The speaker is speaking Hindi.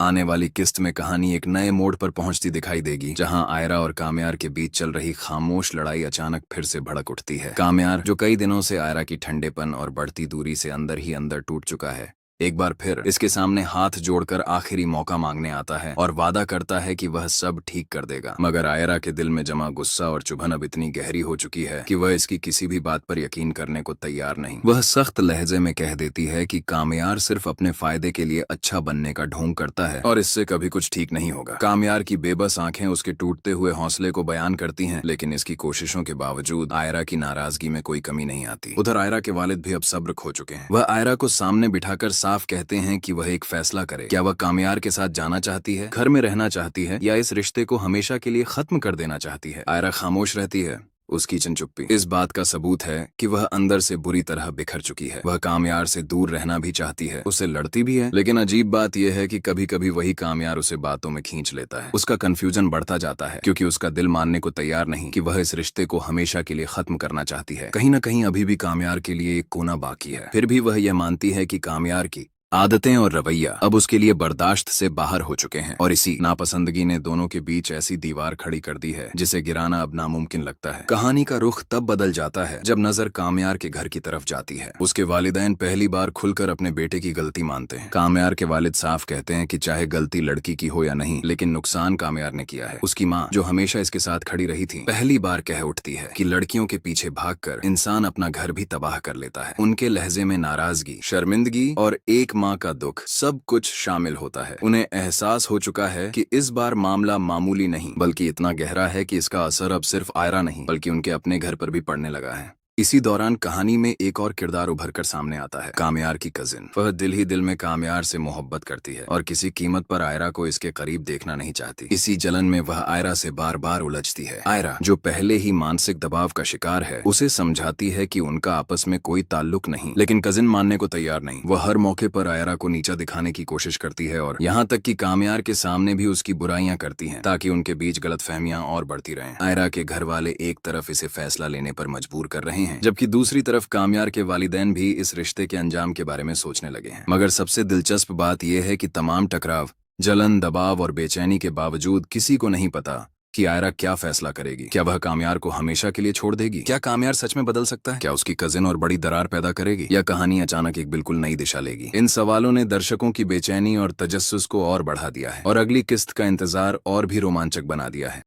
आने वाली किस्त में कहानी एक नए मोड़ पर पहुंचती दिखाई देगी, जहां आयरा और कामयार के बीच चल रही खामोश लड़ाई अचानक फिर से भड़क उठती है। कामयार, जो कई दिनों से आयरा की ठंडेपन और बढ़ती दूरी से अंदर ही अंदर टूट चुका है, एक बार फिर इसके सामने हाथ जोड़कर आखिरी मौका मांगने आता है और वादा करता है कि वह सब ठीक कर देगा। मगर आयरा के दिल में जमा गुस्सा और चुभन अब इतनी गहरी हो चुकी है कि वह इसकी किसी भी बात पर यकीन करने को तैयार नहीं। वह सख्त लहजे में कह देती है कि कामयार सिर्फ अपने फायदे के लिए अच्छा बनने का ढोंग करता है और इससे कभी कुछ ठीक नहीं होगा। कामयार की बेबस आंखें उसके टूटते हुए हौसले को बयान करती हैं, लेकिन इसकी कोशिशों के बावजूद आयरा की नाराजगी में कोई कमी नहीं आती। उधर आयरा के वालिद भी अब सब्र खो चुके हैं। वह आयरा को सामने बिठाकर साफ कहते हैं कि वह एक फैसला करे। क्या वह कामयार के साथ जाना चाहती है, घर में रहना चाहती है, या इस रिश्ते को हमेशा के लिए खत्म कर देना चाहती है? आयरा खामोश रहती है। उसकी चुप्पी इस बात का सबूत है कि वह अंदर से बुरी तरह बिखर चुकी है। वह कामयार से दूर रहना भी चाहती है, उससे लड़ती भी है, लेकिन अजीब बात यह है कि कभी कभी वही कामयार उसे बातों में खींच लेता है। उसका कंफ्यूजन बढ़ता जाता है, क्योंकि उसका दिल मानने को तैयार नहीं कि वह इस रिश्ते को हमेशा के लिए खत्म करना चाहती है। कहीं न कहीं अभी भी कामयार के लिए एक कोना बाकी है। फिर भी वह यह मानती है कि कामयार की आदतें और रवैया अब उसके लिए बर्दाश्त से बाहर हो चुके हैं, और इसी नापसंदगी ने दोनों के बीच ऐसी दीवार खड़ी कर दी है जिसे गिराना अब नामुमकिन लगता है। कहानी का रुख तब बदल जाता है जब नजर कामयार के घर की तरफ जाती है। उसके वालिदैन पहली बार खुलकर अपने बेटे की गलती मानते हैं। कामयार के वालिद साफ कहते हैं कि चाहे गलती लड़की की हो या नहीं, लेकिन नुकसान कामयार ने किया है। उसकी माँ, जो हमेशा इसके साथ खड़ी रही थी, पहली बार कह उठती है कि लड़कियों के पीछे भागकर इंसान अपना घर भी तबाह कर लेता है। उनके लहजे में नाराजगी, शर्मिंदगी और एक माँ का दुख सब कुछ शामिल होता है। उन्हें एहसास हो चुका है कि इस बार मामला मामूली नहीं, बल्कि इतना गहरा है कि इसका असर अब सिर्फ आयरा नहीं, बल्कि उनके अपने घर पर भी पड़ने लगा है। इसी दौरान कहानी में एक और किरदार उभर कर सामने आता है, कामयार की कजिन। वह दिल ही दिल में कामयार से मोहब्बत करती है और किसी कीमत पर आयरा को इसके करीब देखना नहीं चाहती। इसी जलन में वह आयरा से बार बार उलझती है। आयरा, जो पहले ही मानसिक दबाव का शिकार है, उसे समझाती है कि उनका आपस में कोई ताल्लुक नहीं, लेकिन कजिन मानने को तैयार नहीं। वह हर मौके पर आयरा को नीचा दिखाने की कोशिश करती है, और यहाँ तक कि कामयार के सामने भी उसकी बुराइयां करती है, ताकि उनके बीच गलतफहमियां और बढ़ती रहें। आयरा के घर वाले एक तरफ इसे फैसला लेने पर मजबूर कर रहे हैं, जबकि दूसरी तरफ कामयार के वालिदैन भी इस रिश्ते के अंजाम के बारे में सोचने लगे हैं। मगर सबसे दिलचस्प बात यह है कि तमाम टकराव, जलन, दबाव और बेचैनी के बावजूद किसी को नहीं पता कि आयरा क्या फैसला करेगी। क्या वह कामयार को हमेशा के लिए छोड़ देगी? क्या कामयार सच में बदल सकता है? क्या उसकी कजिन और बड़ी दरार पैदा करेगी, या कहानी अचानक एक बिल्कुल नई दिशा लेगी? इन सवालों ने दर्शकों की बेचैनी और तजस्सुस को और बढ़ा दिया है, और अगली किस्त का इंतजार और भी रोमांचक बना दिया है।